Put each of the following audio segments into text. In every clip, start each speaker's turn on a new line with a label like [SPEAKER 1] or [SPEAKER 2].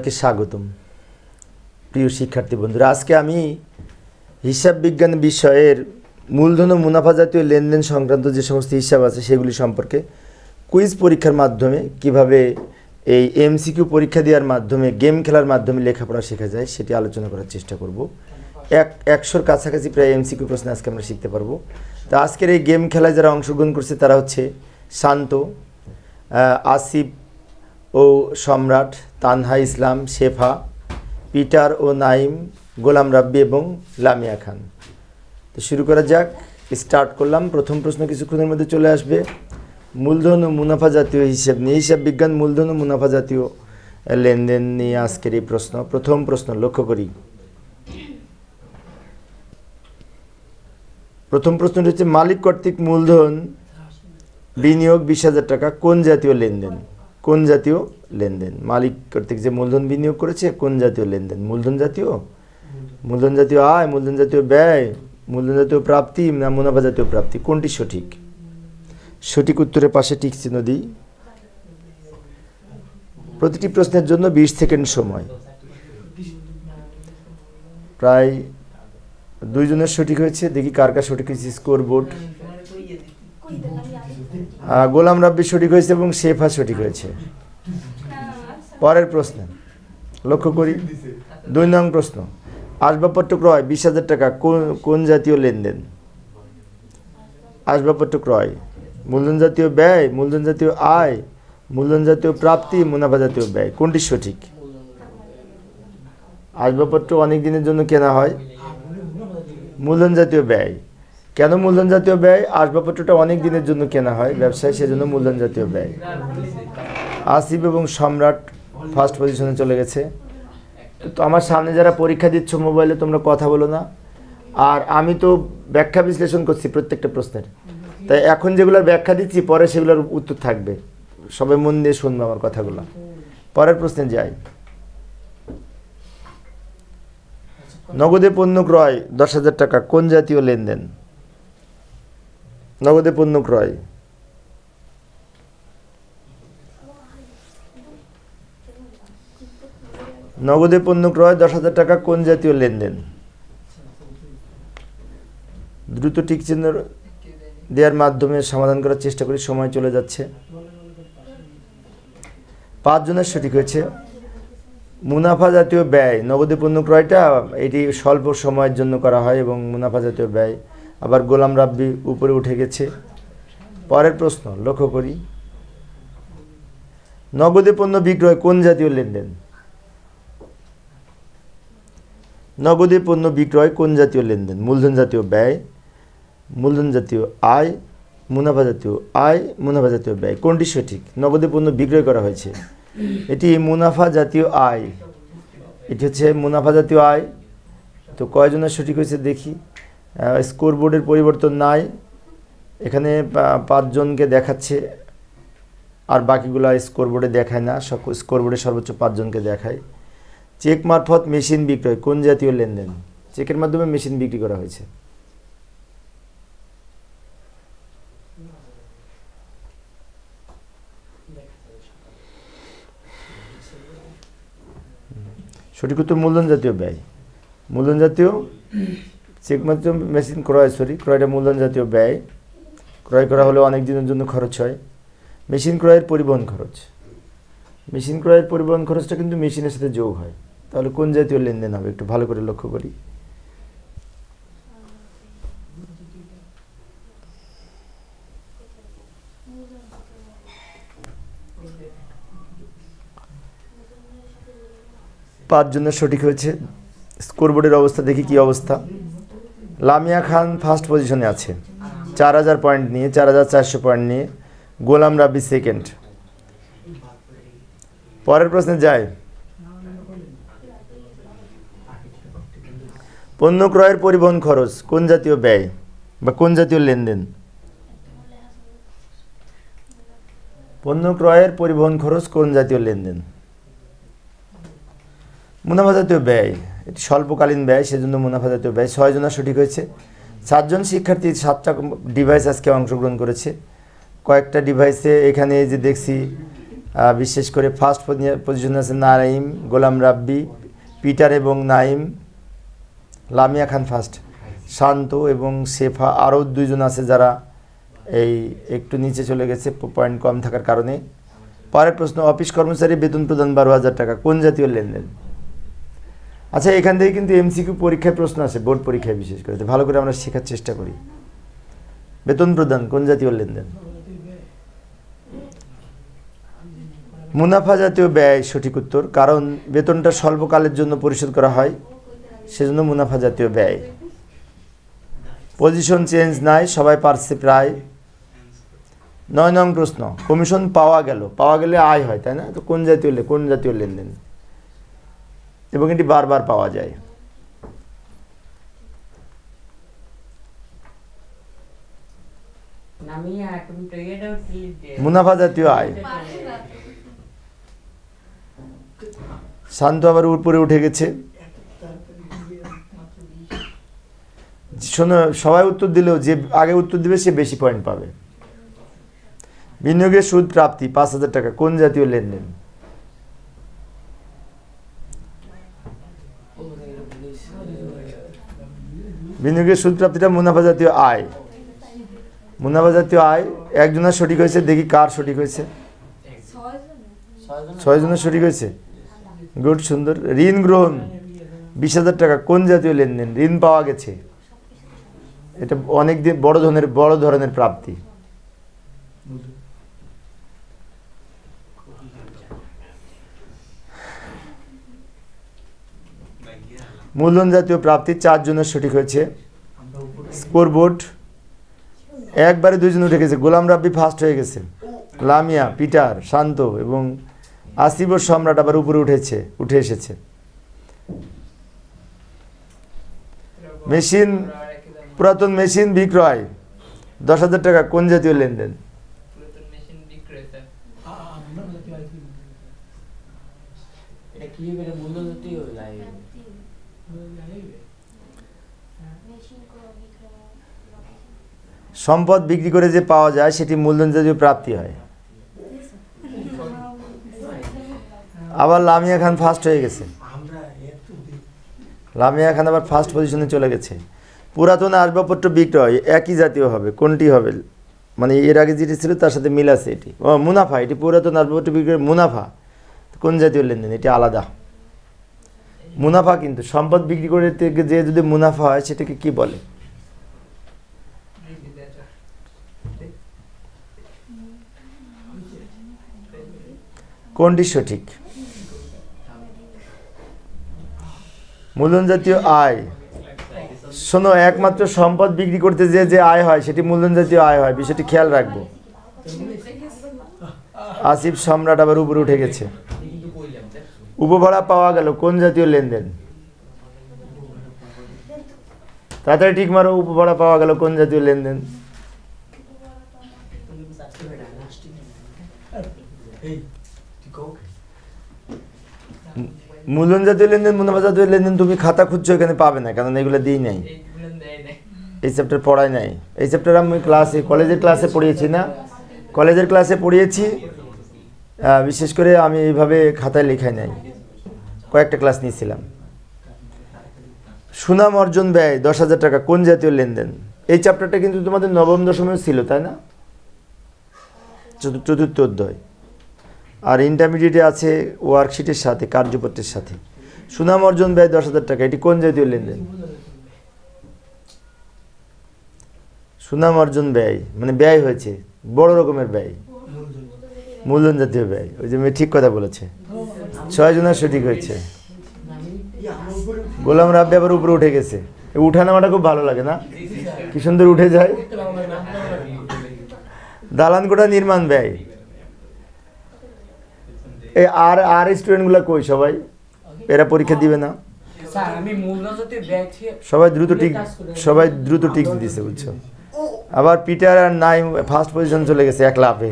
[SPEAKER 1] কে স্বাগতম প্রিয় শিক্ষার্থী বন্ধুরা। আজকে আমি হিসাব বিজ্ঞান বিষয়ের মূলধন ও মুনাফা জাতীয় লেনদেন সংক্রান্ত যে সমস্ত হিসাব আছে সেগুলি সম্পর্কে কুইজ পরীক্ষার মাধ্যমে কিভাবে এই এমসিকিউ পরীক্ষা দেওয়ার মাধ্যমে গেম খেলার মাধ্যমে লেখাপড়া শেখা যায় সেটি আলোচনা করার চেষ্টা করব। 100-র কাছাকাছি প্রায় এমসিকিউ প্রশ্ন আজকে আমরা শিখতে পারবো। তো আজকের এই গেম খেলায় যারা অংশগ্রহণ করছে তারা হচ্ছে শান্ত, আসিফ ও সম্রাট, তানহা ইসলাম, শেফা, পিটার ও নাইম, গোলাম রাব্বি এবং লামিয়া খান। তো শুরু করা যাক, স্টার্ট করলাম। প্রথম প্রশ্ন কিছুক্ষণের মধ্যে চলে আসবে। মূলধন ও মুনাফা জাতীয় হিসাব নিয়ে, হিসাব বিজ্ঞান মূলধন ও মুনাফা জাতীয় লেনদেন নিয়ে আজকের এই প্রশ্ন। প্রথম প্রশ্ন লক্ষ্য করি। প্রথম প্রশ্নটি হচ্ছে মালিক কর্তৃক মূলধন বিনিয়োগ 20,000 টাকা কোন জাতীয় লেনদেন? কোন জাতীয় লেনদেন? মালিক কর্তৃক যে মূলধন বিনিয়োগ করেছে কোন জাতীয় লেনদেন? মূলধন জাতীয়, মূলধন জাতীয় আয়, মূলধন জাতীয় ব্যয়, মূলধন জাতীয় প্রাপ্তি না মুনাফা জাতীয় প্রাপ্তি? কোনটি সঠিক? সঠিক উত্তরের পাশে টিক চিহ্ন দিই। প্রতিটি প্রশ্নের জন্য 20 সেকেন্ড সময়। প্রায় 2 জনের সঠিক হয়েছে, দেখি কার কার সঠিক হয়েছে। স্কোর বোর্ড, গোলাম রাব্বি সঠিক হয়েছে এবং শেফা সঠিক হয়েছে। পরের প্রশ্ন লক্ষ্য করি। 2 নং প্রশ্ন, আসবাবপত্র ক্রয় 20,000 টাকা কোন জাতীয় লেনদেন? আসবাবপত্র ক্রয় মূলধন জাতীয় ব্যয়, মূলধন জাতীয় আয়, মূলধন জাতীয় প্রাপ্তি, মুনাফা জাতীয় ব্যয়? কোনটি সঠিক? আসবাবপত্র অনেক দিনের জন্য কেনা হয়, মূলধন জাতীয় ব্যয়। কেন মূলধন জাতীয় ব্যয়? আসবাবপত্রটা অনেক দিনের জন্য কেনা হয় ব্যবসায়, সেজন্য মূলধন জাতীয় ব্যয়। আসিফ এবং সম্রাট ফার্স্ট পজিশনে চলে গেছে। তো আমার সামনে যারা পরীক্ষা দিচ্ছ মোবাইলে তোমরা কথা বলো না, আর আমি তো ব্যাখ্যা বিশ্লেষণ করছি প্রত্যেকটা প্রশ্নের, তাই এখন যেগুলোর ব্যাখ্যা দিচ্ছি পরে সেগুলোর উত্তর থাকবে। সবাই মন দিয়ে শুনবে আমার কথাগুলো। পরের প্রশ্নে যাই। নগদে পণ্য ক্রয় 10,000 টাকা কোন জাতীয় লেনদেন? নগদে পণ্য ক্রয়, নগদে পণ্য ক্রয় 10,000 টাকা কোন জাতীয় লেনদেন? দ্রুত টিক চিহ্ন দেওয়ার মাধ্যমে সমাধান করার চেষ্টা করি, সময় চলে যাচ্ছে। 5 জনের সঠিক হয়েছে। মুনাফা জাতীয় ব্যয়, নগদে পণ্য ক্রয়টা এটি স্বল্প সময়ের জন্য করা হয় এবং মুনাফা জাতীয় ব্যয়। আবার গোলাম রাব্বি উপরে উঠে গেছে। পরের প্রশ্ন লক্ষ্য করি। নগদে পণ্য বিক্রয় কোন জাতীয় লেনদেন? নগদে পণ্য বিক্রয় কোন জাতীয় লেনদেন? মূলধন জাতীয় ব্যয়, মূলধন জাতীয় আয়, মুনাফা জাতীয় আয়, মুনাফা জাতীয় ব্যয়? কোনটি সঠিক? নগদে পণ্য বিক্রয় করা হয়েছে, এটি মুনাফা জাতীয় আয়। এটি হচ্ছে মুনাফা জাতীয় আয়। তো কয়জনের সঠিক হয়েছে দেখি। স্কোর বোর্ডের পরিবর্তন নাই, এখানে 5 জনকে দেখাচ্ছে আর বাকিগুলো স্কোর বোর্ডে দেখায় না, স্কোর বোর্ডে সর্বোচ্চ 5 জনকে দেখায়। চেক মারফত মেশিন বিক্রয় কোন জাতীয় লেনদেন? চেকের মাধ্যমে মেশিন বিক্রি করা হয়েছে। সঠিক উত্তর মূলধন জাতীয় ব্যয়। মূলধন জাতীয় চেক মাধ্যমে মেশিন ক্রয়, ক্রয়টা মূলধন জাতীয় ব্যয়। ক্রয় করা হলে অনেক দিনের জন্য খরচ হয়। মেশিন ক্রয়ের পরিবহন খরচ, মেশিন ক্রয়ের পরিবহন খরচটা কিন্তু মেশিনের সাথে যোগ হয়। তাহলে কোন জাতীয় লেনদেন হবে একটু ভালো করে লক্ষ্য করি। পাঁচ জনের সঠিক হয়েছে। স্কোরবোর্ডের অবস্থা দেখি কি অবস্থা। লামিয়া খান ফার্স্ট পজিশনে আছে 4,000 পয়েন্ট নিয়ে, 4,400 পয়েন্ট নিয়ে। গোলাম রাব্বি সেকেন্ড। পরের প্রশ্নে যাই। পণ্য ক্রয়ের পরিবহন খরচ কোন জাতীয় ব্যয় বা কোন জাতীয় লেনদেন? পণ্য ক্রয়ের পরিবহন খরচ কোন জাতীয় লেনদেন? মুনাফা জাতীয় ব্যয়, এটি স্বল্পকালীন ব্যয়, সেজন্য মুনাফা জাতীয় ব্যয়। 6 জনের সঠিক হয়েছে। 7 জন শিক্ষার্থী 7টা ডিভাইস আজকে অংশগ্রহণ করেছে। কয়েকটা ডিভাইসে এখানে যে দেখছি বিশেষ করে ফার্স্ট পজিশনে আছে নাইম, গোলাম রাব্বি, পিটার এবং নাইম, লামিয়া খান ফার্স্ট, শান্ত এবং শেফা, আরও দুইজন আছে যারা এই একটু নিচে চলে গেছে পয়েন্ট কম থাকার কারণে। পরের প্রশ্ন, অফিস কর্মচারী বেতন প্রদান 12,000 টাকা, কোন জাতীয় লেনদেন? আচ্ছা, এখান থেকে কিন্তু এমসিকিউ পরীক্ষায় প্রশ্ন আসে, বোর্ড পরীক্ষায় বিশেষ করে, ভালো করে আমরা শেখার চেষ্টা করি। বেতন প্রদান কোন জাতীয় লেনদেন? মুনাফা জাতীয় ব্যয় সঠিক উত্তর, কারণ বেতনটা স্বল্পকালের জন্য পরিশোধ করা হয়, সেজন্য মুনাফা জাতীয় ব্যয়। পজিশন চেঞ্জ নাই, সবাই পারছে প্রায়। 9 নং প্রশ্ন, কমিশন পাওয়া গেলে আয় হয়, তাই না? তো কোন জাতীয় লেনদেন? এবং এটি বারবার পাওয়া যায়। মুনাফা জাতীয় আয়। শান্ত আবার উপরে উঠে গেছে। শোনো, সবাই উত্তর দিলেও যে আগে উত্তর দিবে সে বেশি পয়েন্ট পাবে। বিনিয়োগের সুদ প্রাপ্তি 5,000 টাকা, কোন জাতীয় লেনদেন? বিনিয়োগের সুদ প্রাপ্তিটা মুনাফা জাতীয় আয়। মুনাফা জাতীয় আয়। একজনের সঠিক হয়েছে, দেখি কার সঠিক হয়েছে। 6 জনের সঠিক হয়েছে, গুড, সুন্দর। ঋণ গ্রহণ 20,000 টাকা, কোন জাতীয় লেনদেন? ঋণ পাওয়া গেছে, এটা অনেক দিন বড় ধরনের প্রাপ্তি। মূলধন জাতীয় প্রাপ্তি 4 জনের সঠিক হয়েছে। স্কোরবোর্ড একবারে 2 জন উঠে গেছে। গোলাম রাব্বি ফার্স্ট হয়ে গেছে, লামিয়া, পিটার, শান্ত এবং আসিফ ও সম্রাট আবার উপরে উঠে এসেছে। পুরাতন মেশিন বিক্রয় 10,000 টাকা, কোন জাতীয় লেনদেন? সম্পদ বিক্রি করে যে পাওয়া যায় সেটি মূলধন জাতীয় প্রাপ্তি হয়। আবার লামিয়া খান ফার্স্ট হয়ে গেছে, লামিয়া খান আবার ফার্স্ট পজিশনে চলে গেছে। পুরাতন আসবাবপত্র বিক্রয় একই জাতীয় হবে, কোনটি হবে? মানে এর আগে যেটি ছিল তার সাথে মিল আছে, এটি মুনাফা। এটি পুরাতন আসবাবপত্র বিক্রয় মুনাফা, কোন জাতীয় লেনদেন? এটি আলাদা মুনাফা। কিন্তু সম্পদ বিক্রি করে যে যদি মুনাফা হয় সেটাকে কি বলে? কোনটি সঠিক? মূলধন জাতীয় আয়। শোনো, একমাত্র সম্পদ বিক্রি করতে যে আয় হয় সেটি মূলধন জাতীয় আয় হয়, বিষয়টি খেয়াল রাখবো। আসিফ সম্রাট আবার উপরে উঠে গেছে। উপভাড়া পাওয়া গেল, কোন জাতীয় লেনদেন? তাড়াতাড়ি ঠিক মারো, উপভাড়া পাওয়া গেল কোন জাতীয় লেনদেন? মূলধন জাতীয় লেনদেন, মুনাফা জাতীয় লেনদেন তুমি খাতা খুঁজছো, এখানে পাবে না, কারণ এগুলো দিই নাই, এই চ্যাপ্টার পড়াই নাই। এই চ্যাপ্টার আমি কলেজের ক্লাসে পড়িয়েছি না, কলেজের ক্লাসে পড়িয়েছি, বিশেষ করে আমি এইভাবে খাতায় লেখাই নাই, কয়েকটা ক্লাস নিয়েছিলাম। সুনাম অর্জন ব্যয় 10,000 টাকা, কোন জাতীয় লেনদেন? এই চ্যাপ্টারটা কিন্তু তোমাদের নবম দশমেও ছিল, তাই না? চতুর্থ অধ্যায়। আর ইন্টারমিডিয়েটে আছে ওয়ার্কশিটের সাথে, কার্যপত্রের সাথে। সুনাম অর্জন ব্যয় 10,000 টাকা, এটি কোন জাতীয় লেনদেন? সুনাম অর্জন ব্যয় মানে ব্যয় হয়েছে, বড় রকমের ব্যয়, মূলধন জাতীয় ব্যয়। ওই যে মেয়ে ঠিক কথা বলেছে, 6 জনের সঠিক হয়েছে। গোলাম রাব্বি আবার উপরে উঠে গেছে। উঠানামাটা খুব ভালো লাগে না? কি সুন্দর উঠে যায়। দালান কোঠা নির্মাণ ব্যয়। এই আর স্টুডেন্টগুলো কই? সবাই এরা পরীক্ষা দিবে না, সবাই দ্রুত টিক দিতেছে, বুঝছো? আবার পিটার আর নাইম ফার্স্ট পজিশন চলে গেছে এক লাফে।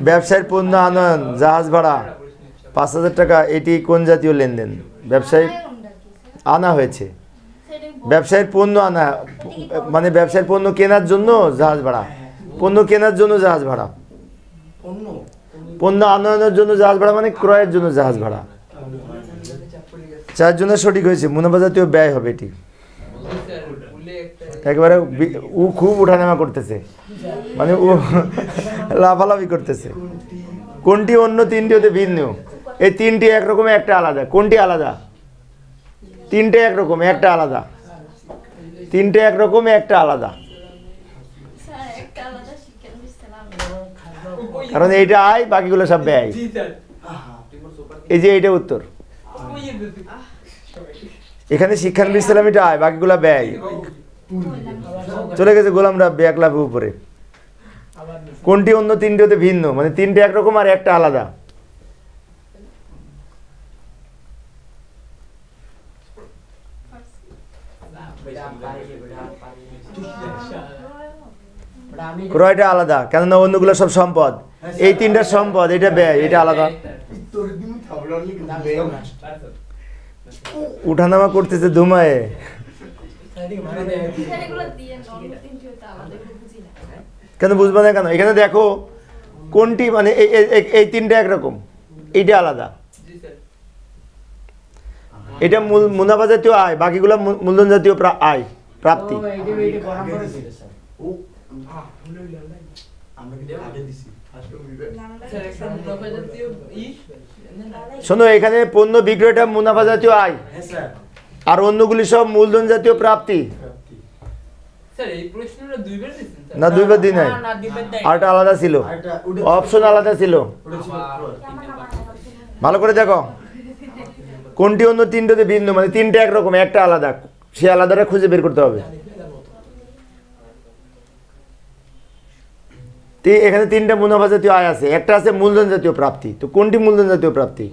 [SPEAKER 1] ব্যবসায়িক পণ্য আনয়ন, জাহাজ ভাড়া 5,000 টাকা, এটি কোন জাতীয় লেনদেন? ব্যবসায়িক আনা হয়েছে, ব্যবসায়িক পণ্য আনা মানে ব্যবসায়িক পণ্য কেনার জন্য জাহাজ ভাড়া, পণ্য কেনার জন্য জাহাজ ভাড়া, পণ্য আনয়নের জন্য জাহাজ ভাড়া মানে ক্রয়ের জন্য জাহাজ ভাড়া। 4 জনের সঠিক হয়েছে, মুনাফা জাতীয় ব্যয় হবে এটি। একেবারে ও খুব উঠানামা করতেছে, মানে ও লাফালাফি করতেছে। কোনটি অন্য তিনটি হতে ভিন্ন? এই তিনটি একরকম, একটা আলাদা। কোনটি আলাদা? তিনটে একরকম, একটা আলাদা। তিনটে একরকম, একটা আলাদা। কারণ এইটা আয়, বাকিগুলো সব ব্যয়। এই যে এইটা উত্তর। এখানে শিক্ষানবী ইসলাম এটা আয়, বাকিগুলো ব্যয়। চলে গেছে গোলাম রাব্বি 1 লাফের উপরে। কোনটি অন্য তিনটি হতে ভিন্ন? মানে তিনটে একরকম আর একটা আলাদা। ক্রয়টা আলাদা, কেননা অন্যগুলো সব সম্পদ। এই তিনটা সম্পদ, এটা ব্যয়, এটা আলাদা। উঠানামা করতেছে ধুমায়ে। কেন বুঝবে না কেন? এখানে দেখো কোনটি, মানে এই তিনটা একরকম, এইটা আলাদা। এটা মুনাফা জাতীয় আয়, বাকিগুলো মূলধন জাতীয় আয়, প্রাপ্তি। শোনো, এখানে পণ্য বিক্রয়টা মুনাফা জাতীয় আয়, আর অন্যগুলি সব মূলধন জাতীয় প্রাপ্তি। না, 2বার দিই নাই, আরটা আলাদা ছিল, অপশন আলাদা ছিল। ভালো করে দেখো, কোনটি অন্য তিনটাতে ভিন্ন? মানে তিনটা একরকম, একটা আলাদা। সে আলাদাটা খুঁজে বের করতে হবে। এখানে তিনটা মুনাফা জাতীয় আয় আছে, একটা আছে মূলধন জাতীয় প্রাপ্তি। তো কোনটি মূলধন জাতীয় প্রাপ্তি?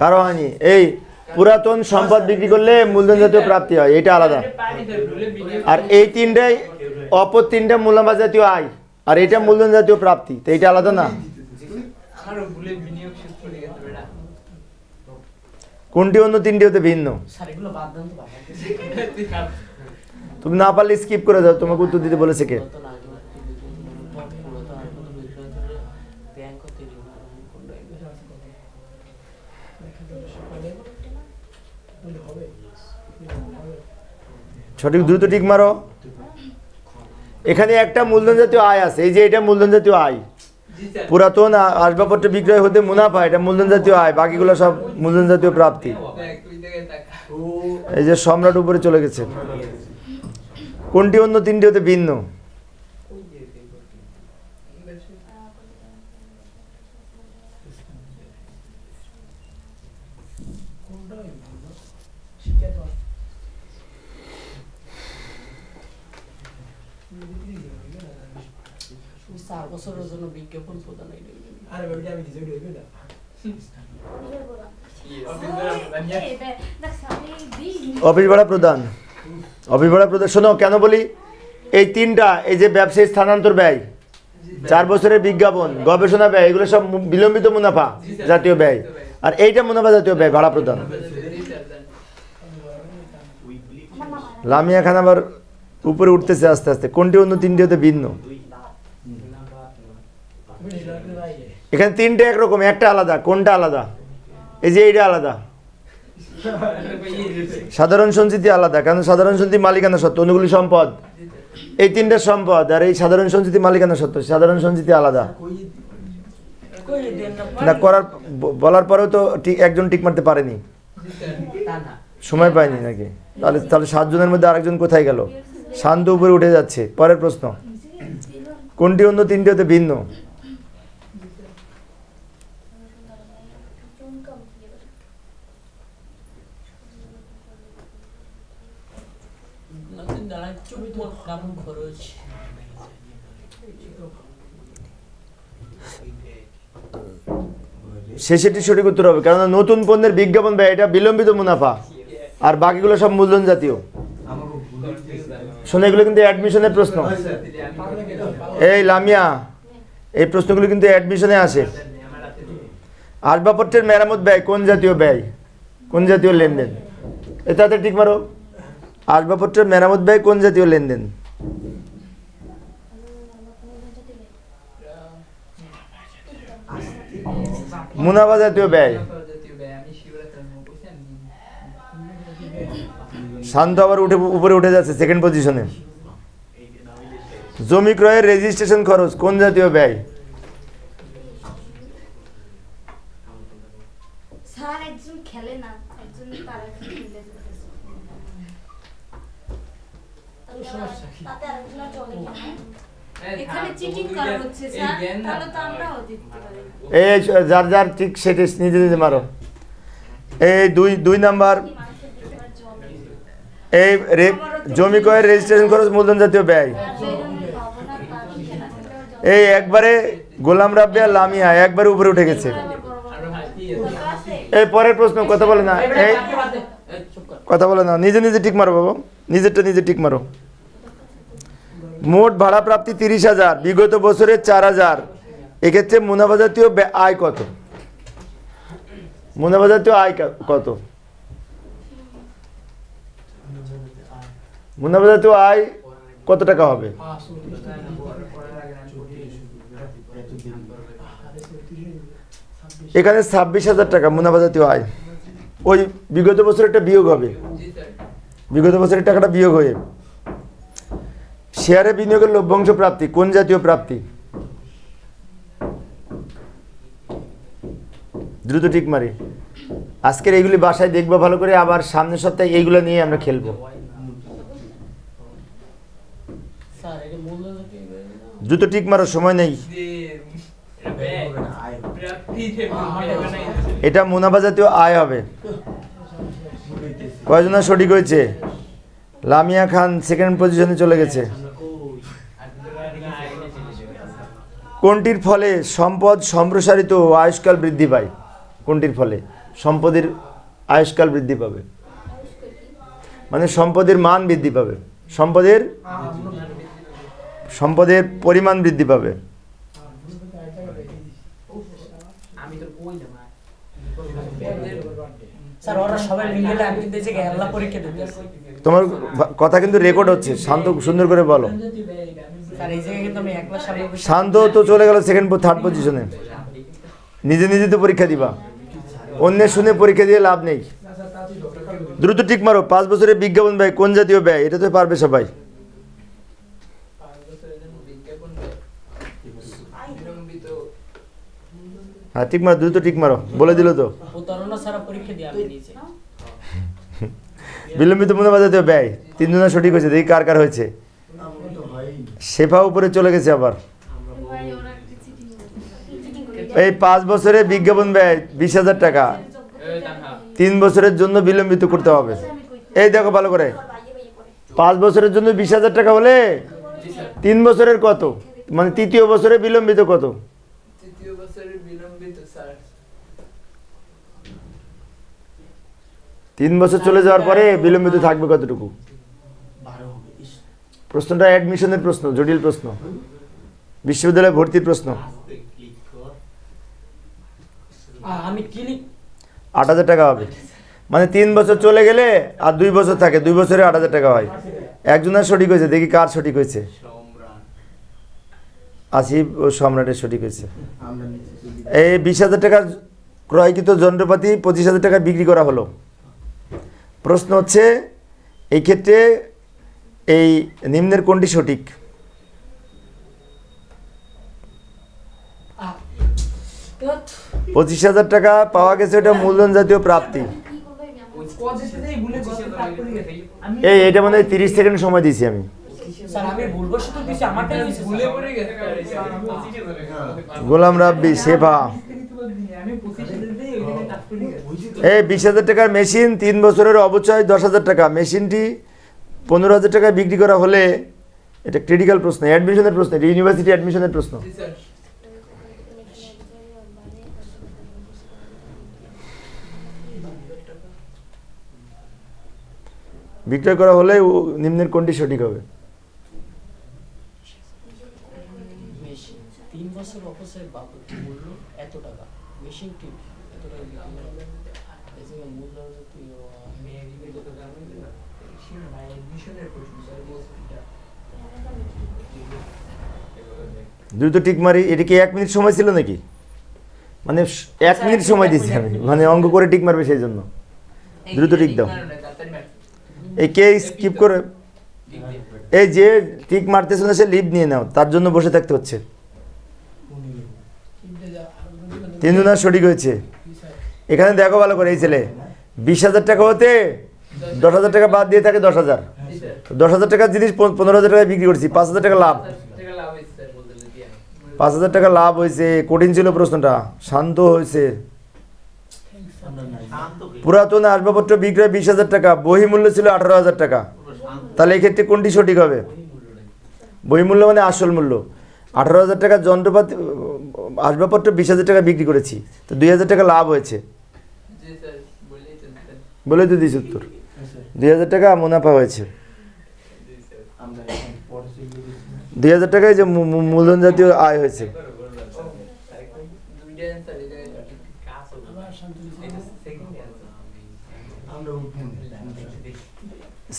[SPEAKER 1] কারো হয়নি। এই পুরাতন সম্পদ বিক্রি করলে মূলধন জাতীয় প্রাপ্তি হয়, এটা আলাদা। আর এই তিনটাই, অপর তিনটা মুনাফা জাতীয় আয়, আর এটা মূলধন জাতীয় প্রাপ্তি। তো এটা আলাদা না। কোনটি অন্য তিনটি হতে ভিন্ন? তুমি না পারলে স্কিপ করে দাও, তোমাকে উত্তর দিতে বলেছে কে? সঠিক, দ্রুত টিক মারো। এখানে একটা মূলধন জাতীয় আয় আছে, এই যে এটা মূলধন জাতীয় আয়। পুরাতন আসবাবপত্র বিক্রয় হতে মুনাফা, এটা মূলধন জাতীয় আয়, বাকিগুলো সব মূলধন জাতীয় প্রাপ্তি। এই যে সম্রাট উপরে চলে গেছে। কোনটি অন্য তিনটি হতে ভিন্ন? অফিস ভাড়া প্রদান, অফিস ভাড়া প্রদান। শোনো কেন বলি, এই তিনটা, এই যে ব্যবসায়ী স্থানান্তর ব্যয়, 4 বছরের বিজ্ঞাপন, গবেষণা ব্যয়, এগুলো সব বিলম্বিত মুনাফা জাতীয় ব্যয়, আর এইটা মুনাফা জাতীয় ব্যয়, ভাড়া প্রদান। লামিয়া খান আবার উপরে উঠতেছে আস্তে আস্তে। কোনটি অন্য তিনটি হতে ভিন্ন? এখানে তিনটে একরকম, একটা আলাদা। কোনটা আলাদা? এই যে এইটা আলাদা। সাধারণ সঞ্চিতি আলাদা, কারণ সাধারণ সঞ্চিতি মালিকানা সত্ত্ব, অন্যগুলি সম্পদ। এই তিনটা সম্পদ, আর এই সাধারণ সঞ্চিতি মালিকানা সত্ত্ব, সাধারণ সঞ্চিতি আলাদা। না করার বলার পরেও তো একজন টিক মারতে পারেনি, সময় পায়নি নাকি? তাহলে 7 জনের মধ্যে আরেকজন কোথায় গেল? শান্ত উপরে উঠে যাচ্ছে। পরের প্রশ্ন, কোনটি অন্য তিনটি হতে ভিন্ন? শেষেরটি সঠিক উত্তর হবে, কারণ নতুন পণ্যের বিজ্ঞাপন ব্যয়, এটা বিলম্বিত মুনাফা, আর বাকিগুলো সব মূলধন জাতীয়। শোনো, এগুলো কিন্তু অ্যাডমিশনের প্রশ্ন। এই লামিয়া, এই প্রশ্নগুলো কিন্তু অ্যাডমিশনে আসে। আসবাবপত্রের মেরামত ব্যয় কোন জাতীয় ব্যয়? কোন জাতীয় লেনদেন? এটাতে টিক মারো। আসবাবপত্রের মেরামত ব্যয় কোন জাতীয় লেনদেন? মুনাফা জাতীয় ব্যয়। শান্ত আবার উপরে উঠে যাচ্ছে সেকেন্ড পজিশনে। জমি ক্রয়ের রেজিস্ট্রেশন খরচ কোন জাতীয় ব্যয়?
[SPEAKER 2] স্যার একজন খেলে না, একজন তারা খেলে। তাতে আরেকজন চলে কেন? এখানে চিটিং করা হচ্ছে স্যার, তাহলে তো আমরাও দেখতে পারি।
[SPEAKER 1] এই যার যার ঠিক সেটা নিজে নিজে মারো। এই দুই নাম্বার, এই জমি ক্রয়ের রেজিস্ট্রেশন খরচ মূলধন জাতীয় ব্যয়। এই একবারে গোলাম রাব্বি আর লামিয়া একবারে উপরে উঠে গেছে। এই পরের প্রশ্ন, কথা বলে না, এই কথা বলে না, নিজে নিজে টিক মারো বাবা, নিজেরটা নিজে টিক মারো। মোট ভাড়া প্রাপ্তি 30,000, বিগত বছরে 4,000, এক্ষেত্রে মুনাফা জাতীয় আয় কত? মুনাফা জাতীয় আয় কত? মুনাফা জাতীয় আয় কত টাকা হবে? এখানে 26,000 টাকা মুনাফা জাতীয় আয়। ওই বিগত বছরেরটা বিয়োগ হবে, বিগত বছরের টাকাটা বিয়োগ হয়ে শেয়ারে বিনিয়োগের লভ্যাংশ প্রাপ্তি কোন জাতীয় প্রাপ্তি? দ্রুত ঠিক মারি। আজকের এইগুলি বাসায় দেখবো ভালো করে, আবার সামনের সপ্তাহে এইগুলো নিয়ে আমরা খেলবো। দ্রুত ঠিক মারো, সময় নেই। এটা মুনাফা জাতীয় আয় হবে। কয়জনা সঠিক হয়েছে? লামিয়া খান সেকেন্ড পজিশনে চলে গেছে। কোনটির ফলে সম্পদ সম্প্রসারিত ও আয়ুষ্কাল বৃদ্ধি পায়? কোনটির ফলে সম্পদের আয়ুষ্কাল বৃদ্ধি পাবে? মানে সম্পদের মান বৃদ্ধি পাবে, সম্পদের পরিমাণ বৃদ্ধি পাবে। তোমার কথা কিন্তু রেকর্ড হচ্ছে, শান্ত সুন্দর করে বলো। শান্ত তো চলে গেল সেকেন্ড থার্ড পজিশনে। নিজে নিজে তো পরীক্ষা দিবা, অন্যের শুনে পরীক্ষা দিয়ে লাভ নেই। দ্রুত ঠিক মারো। 5 বছরের বিজ্ঞাপন ব্যয় কোন জাতীয় ব্যয়? এটা তো পারবে সবাই। হ্যাঁ ঠিক মারো, দ্রুত ঠিক মারো, বলে দিল তো। বিলম্বিত মুনাফা জাতীয় ব্যয়। 3 জনের সঠিক হয়েছে, দেখি কার কার হয়েছে। শেফা উপরে চলে গেছে আবার। এই 5 বছরে বিজ্ঞাপন ব্যয় 20,000 টাকা, 3 বছরের জন্য বিলম্বিত করতে হবে। এই দেখো ভালো করে, 5 বছরের জন্য 20,000 টাকা হলে 3 বছরের কত, মানে তৃতীয় বছরে বিলম্বিত কত? 3 বছর চলে যাওয়ার পরে বিলম্বিত থাকবে কতটুকু? প্রশ্নটা অ্যাডমিশনের প্রশ্ন, জটিল প্রশ্ন, বিশ্ববিদ্যালয়ে ভর্তির প্রশ্ন। 8,000 টাকা হবে। মানে 3 বছর চলে গেলে আর 2 বছর থাকে, 2 বছরে 8,000 টাকা হয়। একজনের সঠিক হয়েছে, দেখি কার সঠিক হয়েছে। আসিফ ও সম্রাটের সঠিক হয়েছে। এই 20,000 টাকার ক্রয়কৃত যন্ত্রপাতি 25,000 টাকা বিক্রি করা হলো। প্রশ্ন হচ্ছে এই ক্ষেত্রে এই নিম্নের কোনটি সঠিক? $25,000 টাকা পাওয়া গেছে, এটা মূলধন জাতীয় প্রাপ্তি। এটা মানে 30 সেকেন্ড সময় দিয়েছি আমি। গোলাম রাব্বি, শেফা। এই 20,000 টাকার মেশিন 3 বছরের অবচয় 10,000 টাকা, মেশিনটি 15,000 টাকায় বিক্রি করা হলে, এটা ক্রিটিক্যাল প্রশ্ন, অ্যাডমিশনের প্রশ্ন, এটা ইউনিভার্সিটি অ্যাডমিশনের প্রশ্ন। বিক্রয় করা হলে নিম্নের কোনটি সঠিক হবে? দ্রুত টিক মারি। এটা কি 1 মিনিট সময় ছিল নাকি? মানে 1 মিনিট সময় দিচ্ছি আমি, মানে অঙ্ক করে টিক মারবে সেই জন্য। দ্রুত টিক দাও। এই কে স্কিপ করে, এই যে টিক মারতেছ না সে লিভ নিয়ে নাও, তার জন্য বসে থাকতে হচ্ছে। 3 জনা সঠিক হয়েছে। এখানে দেখো ভালো করে, এই ছেলে 20,000 টাকা হতে 10,000 টাকা বাদ দিয়ে থাকে 10,000। 10,000 টাকার জিনিস 15,000 টাকায় বিক্রি করছি, 5,000 টাকা লাভ। 5,000 টাকা লাভ হয়েছে। কঠিন ছিল প্রশ্নটা, শান্ত হয়েছে। পুরাতন আসবাবপত্র বিক্রয় 20,000 টাকা, বহিমূল্য ছিল 18,000 টাকা। তাহলে এক্ষেত্রে কোনটি সঠিক হবে? বহিমূল্য মানে আসল মূল্য। 18,000 টাকার যন্ত্রপাতি আসবাবপত্র 20,000 টাকা বিক্রি করেছি, তো 2,000 টাকা লাভ হয়েছে। বলে তো দিস উত্তর, 2,000 টাকা মুনাফা হয়েছে। 2,000 টাকায় যে মূলধন জাতীয় আয় হয়েছে।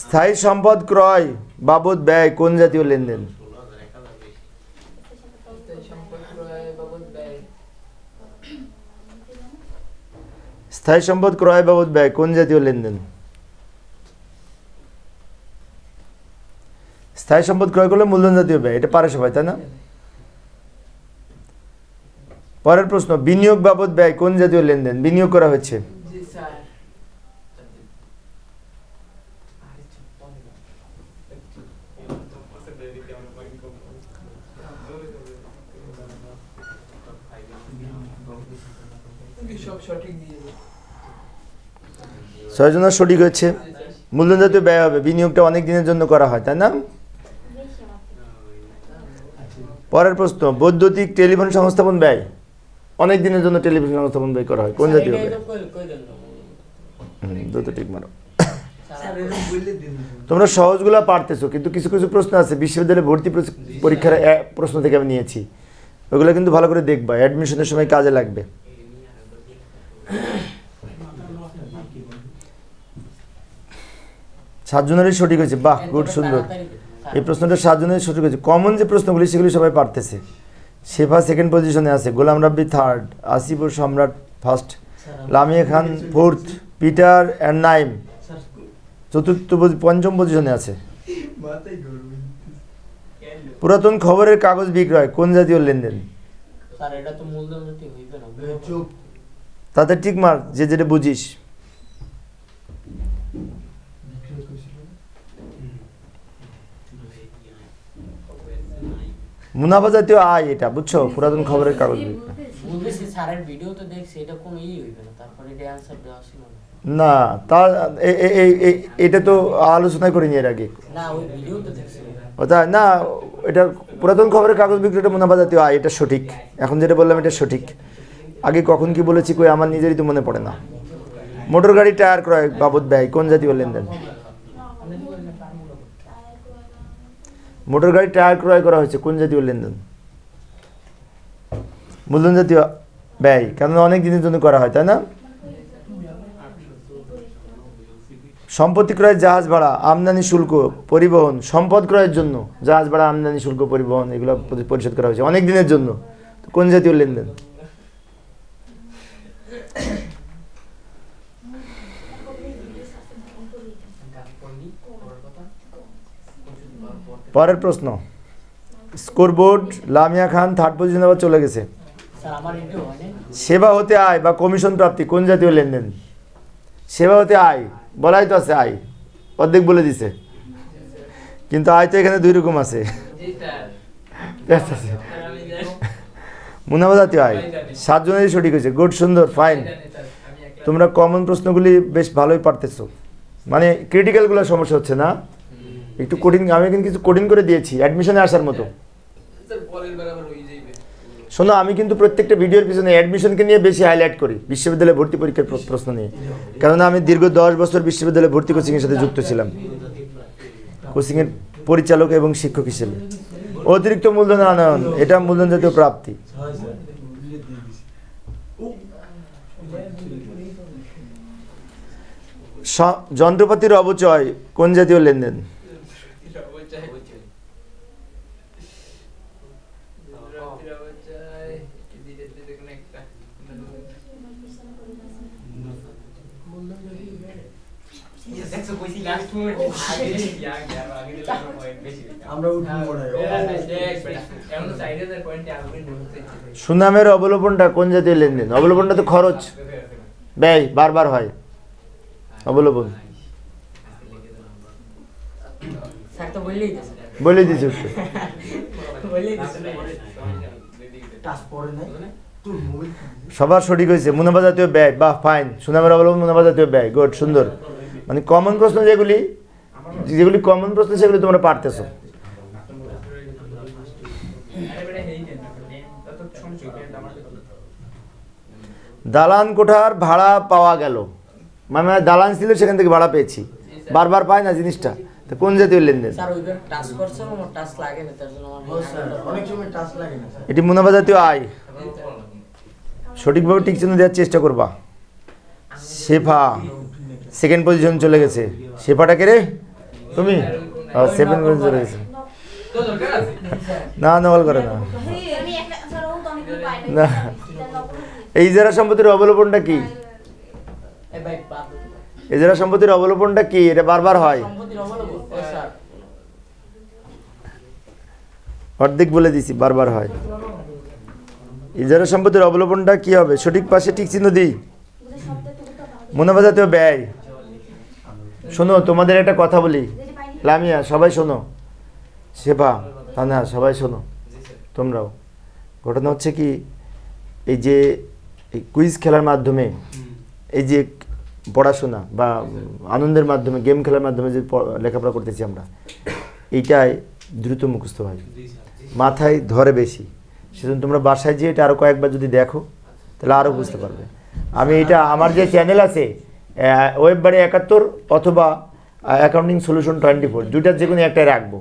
[SPEAKER 1] স্থায়ী সম্পদ ক্রয় বাবদ ব্যয় কোন জাতীয় লেনদেন? স্থায়ী সম্পদ ক্রয় বাবদ ব্যয় কোন জাতীয় লেনদেন? স্থায়ী সম্পদ ক্রয় করলে মূলধন জাতীয় ব্যয়, এটা পারে সবাই, তাই না? পরের প্রশ্ন, বিনিয়োগ বাবদ ব্যয় কোন জাতীয় লেনদেন? বিনিয়োগ করা হচ্ছে। ছয়জনের সঠিক হয়েছে। মূলধন জাতীয় ব্যয় হবে, বিনিয়োগটা অনেক দিনের জন্য করা হয়, তাই না? পরের প্রশ্ন, বৈদ্যুতিক টেলিফোন সংস্থাপন ব্যয় অনেক দিনের জন্য টেলিফোন সংস্থাপন ব্যয় করা হয়, কোন জাতীয় ব্যয়? দ্রুত টিক মারো। তোমরা সহজগুলা পারতেছো, কিন্তু কিছু কিছু প্রশ্ন আছে বিশ্ববিদ্যালয়ে ভর্তি পরীক্ষার প্রশ্ন থেকে আমি নিয়েছি, ওগুলো কিন্তু ভালো করে দেখবা, অ্যাডমিশনের সময় কাজে লাগবে। 7 জনেরই সঠিক হয়েছে, বাহ, গুড, সুন্দর। এই প্রশ্নটা 7 জনের সঠিক হয়েছে। কমন যে প্রশ্নগুলি সেগুলি সবাই পারতেছে। শেফা 2nd পজিশনে আছে, গোলাম রাব্বি 3rd, আসিফুর সম্রাট 1st, Lamia Khan 4th, Peter and Naim 4th, 5ম পজিশনে আছে। পুরাতন খবরের কাগজ বিক্রয় কোন জাতীয় লেনদেন? তাতে ঠিক মার, যে যেটা বুঝিস। মুনাফা জাতীয় আয়, এটা বুঝছো, পুরাতন খবরের কাগজ না, তা এটা তো আলোচনা করিনি এর আগে। না, এটা পুরাতন খবরের কাগজ বিক্রিটা মুনাফা জাতীয় আয়, এটা সঠিক। এখন যেটা বললাম এটা সঠিক। আগে কখন কি বলেছি কই আমার নিজেরই তো মনে পড়ে না। মোটর গাড়ি টায়ার ক্রয় বাবদ ব্যয় কোন জাতীয় লেনদেন? মোটর গাড়ি টায়ার ক্রয় করা হয়েছে, কোন জাতীয় লেনদেন? মূলধন জাতীয় ব্যয়, কারণ অনেক দিনের জন্য করা হয়, তাই না? সম্পত্তি ক্রয়, জাহাজ ভাড়া, আমদানি শুল্ক, পরিবহন, সম্পদ ক্রয়ের জন্য জাহাজ ভাড়া, আমদানি শুল্ক, পরিবহন এগুলো পরিশোধ করা হয়েছে অনেক দিনের জন্য, কোন জাতীয় লেনদেন? পরের প্রশ্ন, স্কোরবোর্ড, লামিয়া খান 3rd পজিশনে আবার চলে গেছে। সেবা হতে আয় বা কমিশন প্রাপ্তি কোন জাতীয় লেনদেন? সেবা হতে আয় বলাই তো আছে, আয় অর্ধেক বলে দিছে, কিন্তু আয় তো এখানে 2 রকম আছে। মুনাফা জাতীয় আয়। 7 জনেরই সঠিক হয়েছে, গুড, সুন্দর, ফাইন। তোমরা কমন প্রশ্নগুলি বেশ ভালোই পারতেছো, মানে ক্রিটিক্যালগুলো সমস্যা হচ্ছে না, একটু কঠিন। আমি কিন্তু কিছু কঠিন করে দিয়েছি অ্যাডমিশনে আসার মতো। শোনো, আমি কিন্তু প্রত্যেকটা ভিডিওর পিছনে অ্যাডমিশনকে নিয়ে বেশি হাইলাইট করি, বিশ্ববিদ্যালয়ে ভর্তি পরীক্ষার প্রশ্ন নিয়ে, কেননা আমি দীর্ঘ 10 বছর বিশ্ববিদ্যালয়ে ভর্তি কোচিংয়ের সাথে যুক্ত ছিলাম, কোচিংয়ের পরিচালক এবং শিক্ষক হিসেবে। অতিরিক্ত মূলধন আনয়ন, এটা মূলধন জাতীয় প্রাপ্তি। যন্ত্রপাতির অবচয় কোন জাতীয় লেনদেন? সুনামের অবলোপনটা কোন জাতীয় লেনদেন? অবলোপনটা তো খরচ, ব্যয় বারবার হয়। অবলোপন বলে দিয়েছি উত্তর। সবার সঠিক হয়েছে। মুনাফা জাতীয় ব্যয়, বাহ ফাইন। সুনামের অবলম্বন মুনাফা জাতীয় ব্যয়, গুড, সুন্দর। মানে কমন প্রশ্ন যেগুলি কমন প্রশ্ন সেগুলি তোমরা পারতেছো। দালান কোঠার ভাড়া পাওয়া গেল, মানে দালান ছিল সেখান থেকে ভাড়া পেয়েছি, বারবার পায় না জিনিসটা, তো কোন জাতীয় লেনদেন? এটি মুনাফা জাতীয় আয়। সঠিকভাবে টিক চিহ্ন দেওয়ার চেষ্টা করবা। শেফা সেকেন্ড পজিশন চলে গেছে। শেফাটা কে রে? তুমি? সেকেন্ড পজিশন চলে গেছে। না নকল করে না। না, এই ইজারা সম্পত্তির অবলোপনটা কি? ইজারা সম্পত্তির অবলোপনটা কি? এটা বারবার হয়। অর্ধেক বলে দিছি, বারবার হয়। ইজারা সম্পত্তির অবলোপনটা কি হবে? সঠিক পাশে টিক চিহ্ন দিই। মুনাফা জাতীয় ব্যয়। শোনো, তোমাদের একটা কথা বলি, লামিয়া সবাই শোনো, শেফা তানা সবাই শোনো, তোমরাও। ঘটনা হচ্ছে কি, এই যে এই কুইজ খেলার মাধ্যমে, এই যে পড়াশোনা বা আনন্দের মাধ্যমে, গেম খেলার মাধ্যমে যে লেখাপড়া করতেছি আমরা, এইটাই দ্রুত মুখস্থ হয়, মাথায় ধরে বেশি। সেজন্য তোমরা বাসায় যেয়ে এটা আরও কয়েকবার যদি দেখো তাহলে আরও বুঝতে পারবে। আমি এটা আমার যে চ্যানেল আছে ওয়েব বাড়ি 71 অথবা অ্যাকাউন্টিং সলিউশন 24, দুইটার যে কোনো একটাই রাখবো।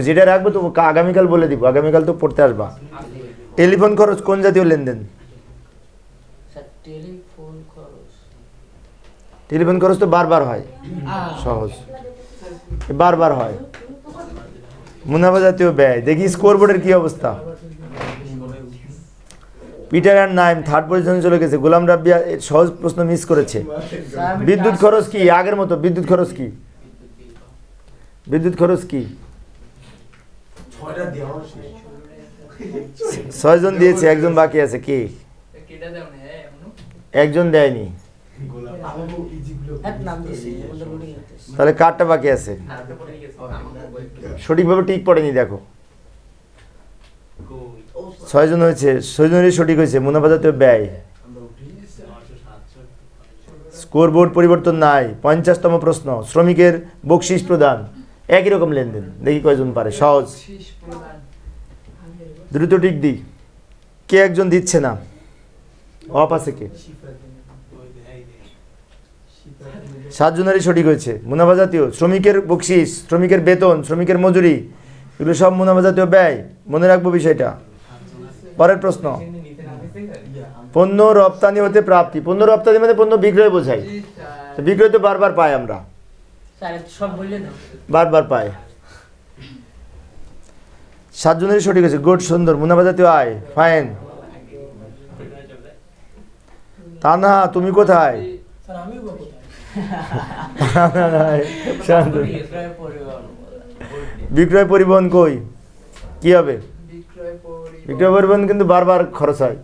[SPEAKER 1] যেটা রাখবো তো আগামীকাল বলে দিব, আগামীকাল তো পড়তে আসবা। টেলিফোন খরচ কোন জাতীয় লেনদেন? টেলিফোন খরচ তো বারবার হয়, সহজ, বারবার হয়। মুনাফা জাতীয় ব্যয়। দেখি স্কোরবোর্ডের কি অবস্থা। পিটার অ্যান্ড নাইম থার্ড পজিশনে চলে গেছে। গোলাম রাব্বিয়া সহজ প্রশ্ন মিস করেছে। বিদ্যুৎ খরচ কি? আগের মতো বিদ্যুৎ খরচ কি? বিদ্যুৎ খরচ কি? 6 জন দিয়েছে, একজন বাকি আছে। কি? একজন দেয়নি, তাহলে কারটা বাকি আছে? সঠিকভাবে টিক পড়েনি, দেখো 6 জন হয়েছে, 6 জনেরই সঠিক হয়েছে। মুনাফা জাতীয় ব্যয়। স্কোরবোর্ড পরিবর্তন নাই। 50তম প্রশ্ন, শ্রমিকের বকশিস প্রদান, একই রকম লেনদেন। দেখি কয়জন পারে, সহজ, দ্রুত টিক দিই। কে একজন দিচ্ছে না? অফ আছে কে? 7 জনেরই সঠিক হয়েছে। মুনাফা জাতীয়, শ্রমিকের বকশিস, শ্রমিকের বেতন, শ্রমিকের মজুরি, এগুলো সব মুনাফা জাতীয় ব্যয়। মনে রাখবো বিষয়টা। পরের প্রশ্ন, পণ্য রপ্তানি হতে প্রাপ্তি। পণ্য রপ্তানি মানে পণ্য বিক্রয় বোঝায়, তো বিক্রয় তো বারবার পাই আমরা, বারবার পাই। 7 জনেরই সঠিক হয়েছে, গুড, সুন্দর। মুনাফা জাতীয় আয়, ফাইন। তা না, তুমি কোথায়? বিক্রয় পরিবহন কই? কি হবে? বিক্রয় পরিবহন কিন্তু বারবার খরচ হয়।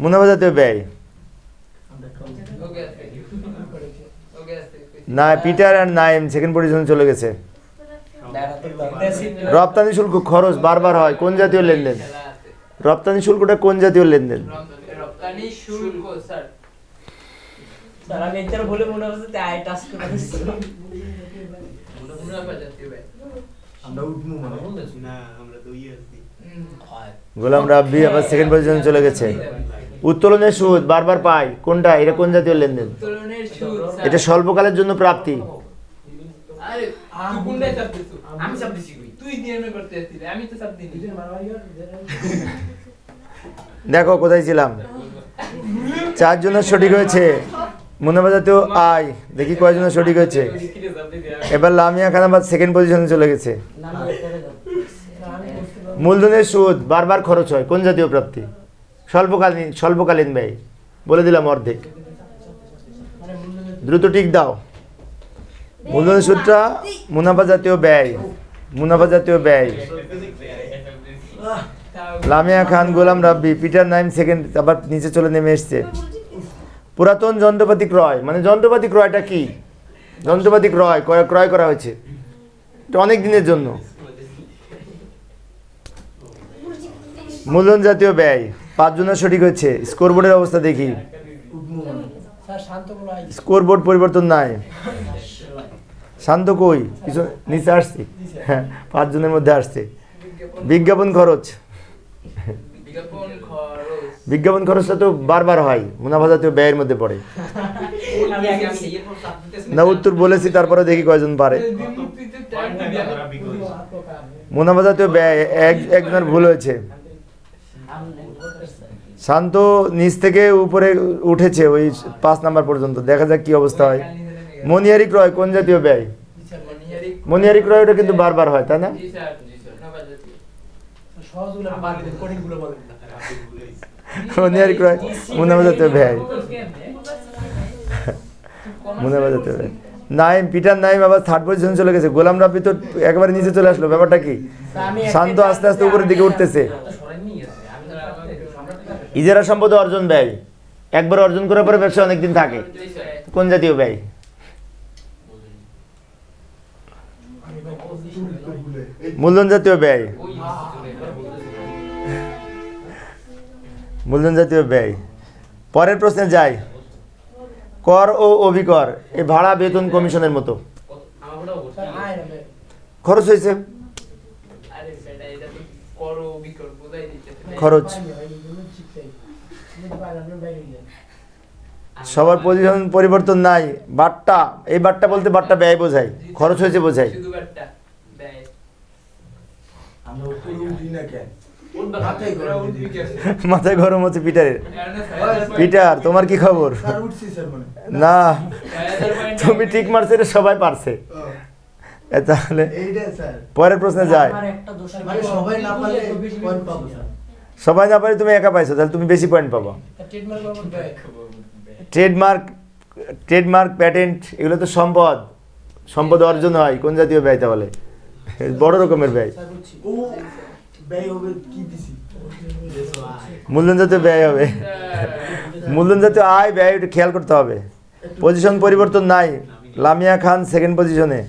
[SPEAKER 1] মুনাফা জাতীয় ব্যয় না। পিটার অ্যান্ড নাইম সেকেন্ড পজিশনে চলে গেছে। রপ্তানি শুল্ক খরচ বারবার হয়, কোন জাতীয় লেনদেন? রপ্তানি শুল্কটা কোন জাতীয় লেনদেন?
[SPEAKER 3] রপ্তানি শুল্ক স্যার। স্যার আমি এটা বলে মনে হচ্ছে যে আই টাস্ক করে দিচ্ছি। মুনাফা জাতীয় ব্যয়। আমরা উঠমু মানে না, আমরা তো আছি।
[SPEAKER 1] গোলাম রাব্বি আবার সেকেন্ড পজিশনে চলে গেছে। উত্তোলনের সুদ বারবার পাই, কোনটা? এটা কোন জাতীয় লেনদেন?
[SPEAKER 3] উত্তোলনের সুদ
[SPEAKER 1] এটা স্বল্পকালের জন্য প্রাপ্তি।
[SPEAKER 3] আরে তুই কোনটা চাপ দিছিস? আমি চাপ দিছি কই? তুই ডিএমএ করতে আসছিস, আমি তো চাপ দিইনি।
[SPEAKER 1] দেখো কোথায় ছিলাম। 4 জনের সঠিক হয়েছে মুনাফা জাতীয় আয়, দেখি কয়জনের সঠিক হয়েছে। এবার লামিয়া খান আবার সেকেন্ড পজিশনে চলে গেছে।
[SPEAKER 3] না না উত্তরে দাও। আমি বুঝতে পারবো।
[SPEAKER 1] মূলধনের সুদ বারবার খরচ হয়, কোন জাতীয় প্রাপ্তি? স্বল্পকালীন ব্যয়, বলে দিলাম অর্ধেক। দ্রুত টিক দাও। মূলধনের সুদটা মুনাফা জাতীয় ব্যয়, মুনাফা জাতীয় ব্যয়। লামিয়া খান, গোলাম রাব্বি, পিটার নাইম সেকেন্ড, আবার নিচে চলে নেমে এসছে। পুরাতন যন্ত্রপাতি ক্রয়, মানে যন্ত্রপাতি ক্রয়টা কি? যন্ত্রপাতি ক্রয় করা হয়েছে, এটা অনেক দিনের জন্য। মূলধন জাতীয় ব্যয়, 5 জনের সঠিক হয়েছে। স্কোরবোর্ডের অবস্থা দেখি।
[SPEAKER 3] স্যার শান্ত বলো আই।
[SPEAKER 1] স্কোরবোর্ড পরিবর্তন নাই। শান্ত কই? কিছু নিচে আসছে। হ্যাঁ, 5 জনের মধ্যে আসছে। বিজ্ঞাপন খরচ, বিজ্ঞাপন খরচটা তো বারবার হয়, মুনাফা জাতীয় ব্যয়ের মধ্যে পড়ে না? উত্তর বলেছি, তারপরে দেখি কয়জন পারে। মুনাফা জাতীয় ব্যয়, একজনের ভুল হয়েছে। শান্ত নিচ থেকে উপরে উঠেছে ওই 5 নাম্বার পর্যন্ত, দেখা যাক কি অবস্থা হয়। মনিহারি ক্রয় কোন জাতীয় ব্যয়? মনিহারি ক্রয়, ওটা কিন্তু বারবার হয়, তাই না? মনিহারি ক্রয় মুনাফা জাতীয় ব্যয়, মুনাফা জাতীয় ব্যয়। নাইম, পিটার নাইম আবার 3rd পজিশনে চলে গেছে। গোলাম রাব্বি তো একেবারে নিচে চলে আসলো, ব্যাপারটা কি? শান্ত আস্তে আস্তে উপরের দিকে উঠতেছে। ইজারা সম্পদ অর্জন ব্যয়, একবার অর্জন করার পরে ব্যবসা অনেকদিন থাকে, কোন জাতীয় ব্যয়? মূলধন জাতীয় ব্যয়, মূলধন জাতীয় ব্যয়। পরের প্রশ্নে যাই। কর ও অভিকর, এই ভাড়া, বেতন, কমিশনের মতো খরচ হয়েছে। খরচ সবার পজিশন পরিবর্তন নাই। বাট্টা, এই বাট্টা বলতে বাট্টা ব্যয় বোঝায়, খরচ হয়েছে বোঝায়। মাথায় গরম হচ্ছে পিটারের। পিটার, তোমার কি খবর? না, তুমি ঠিক মারছো, এটা সবাই পারছে। তাহলে পরের প্রশ্নে যায়। সবাই না পারে, তুমি একা পাইছো, তাহলে তুমি বেশি পয়েন্ট পাবা। ট্রেডমার্ক, ট্রেডমার্ক, প্যাটেন্ট, এগুলো তো সম্পদ, সম্পদ অর্জন হয়, কোন জাতীয় ব্যয় তাহলে? বড় রকমের ব্যয়। মূলধন জাতীয় ব্যয় হবে। মূলধন জাতীয় আয় ব্যয়, একটু খেয়াল করতে হবে। পজিশন পরিবর্তন নাই। লামিয়া খান সেকেন্ড পজিশনে,